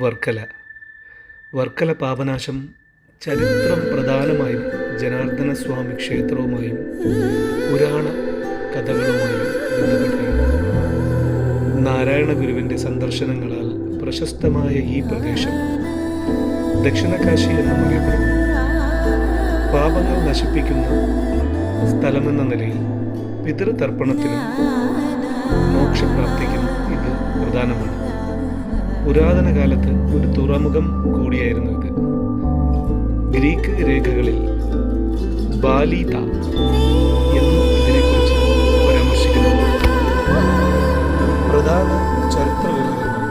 വർക്കല വർക്കല പാപനാശം ചരിത്രം പ്രധാനമായും ജനാർദ്ദന സ്വാമി ക്ഷേത്രവുമായും പുരാണ കഥകളുമായും ബന്ധപ്പെട്ടിരിക്കുന്നു. നാരായണ ഗുരുവിൻ്റെ സന്ദർശനങ്ങളാൽ പ്രശസ്തമായ ഈ പ്രദേശം ദക്ഷിണകാശി എന്നും അറിയപ്പെടുന്നു. പാപങ്ങൾ നശിപ്പിക്കുന്ന സ്ഥലമെന്ന നിലയിൽ പിതൃതർപ്പണത്തിനും മോക്ഷപ്രാപ്തിക്കും ഇത് പ്രധാനമാണ്. പുരാതന കാലത്ത് ഒരു തുറമുഖം കൂടിയായിരുന്നു ഇത്. ഗ്രീക്ക് രേഖകളിൽ ബാലീത എന്ന് ഇതിനെക്കുറിച്ച് പരാമർശിക്കുന്നു. പ്രധാന ചരിത്ര വിവരങ്ങൾ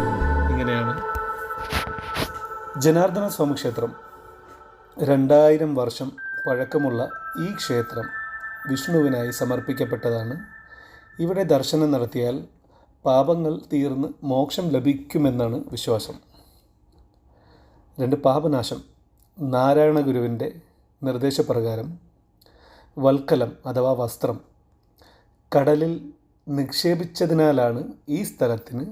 ഇങ്ങനെയാണ്. ജനാർദ്ദന സ്വാമി ക്ഷേത്രം 2000 വർഷം പഴക്കമുള്ള ഈ ക്ഷേത്രം വിഷ്ണുവിനായി സമർപ്പിക്കപ്പെട്ടതാണ്. ഇവിടെ ദർശനം നടത്തിയാൽ പാപങ്ങൾ തീർന്ന് മോക്ഷം ലഭിക്കുമെന്നാണ് വിശ്വാസം. 2. പാപനാശം. നാരായണ ഗുരുവിൻ്റെ നിർദ്ദേശപ്രകാരം വൽക്കലം അഥവാ വസ്ത്രം കടലിൽ നിക്ഷേപിച്ചതിനാലാണ് ഈ സ്ഥലത്തിന്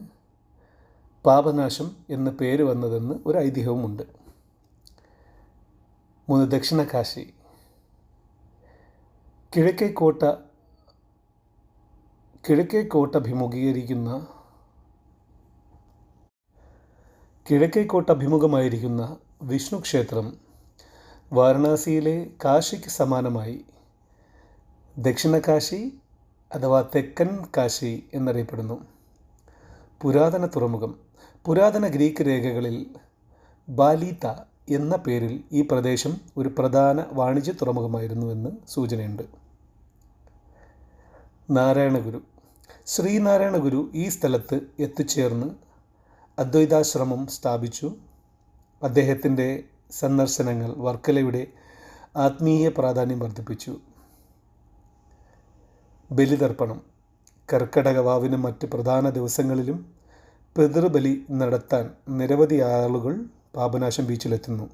പാപനാശം എന്ന് പേര് വന്നതെന്ന് ഒരു ഐതിഹ്യവുമുണ്ട്. 3. ദക്ഷിണകാശി. കിഴക്കേക്കോട്ടഭിമുഖമായിരിക്കുന്ന വിഷ്ണു ക്ഷേത്രം വാരണാസിയിലെ കാശിക്ക് സമാനമായി ദക്ഷിണകാശി അഥവാ തെക്കൻ കാശി എന്നറിയപ്പെടുന്നു. പുരാതന തുറമുഖം. പുരാതന ഗ്രീക്ക് രേഖകളിൽ ബാലീത എന്ന പേരിൽ ഈ പ്രദേശം ഒരു പ്രധാന വാണിജ്യ തുറമുഖമായിരുന്നുവെന്ന് സൂചനയുണ്ട്. നാരായണ ഗുരു. ശ്രീനാരായണ ഗുരു ഈ സ്ഥലത്ത് എത്തിച്ചേർന്ന് അദ്വൈതാശ്രമം സ്ഥാപിച്ചു. അദ്ദേഹത്തിൻ്റെ സന്ദർശനങ്ങൾ വർക്കലയുടെ ആത്മീയ പ്രാധാന്യം വർദ്ധിപ്പിച്ചു. ബലിതർപ്പണം. കർക്കടക വാവിനും മറ്റ് പ്രധാന ദിവസങ്ങളിലും പിതൃബലി നടത്താൻ നിരവധി ആളുകൾ പാപനാശം ബീച്ചിലെത്തുന്നു.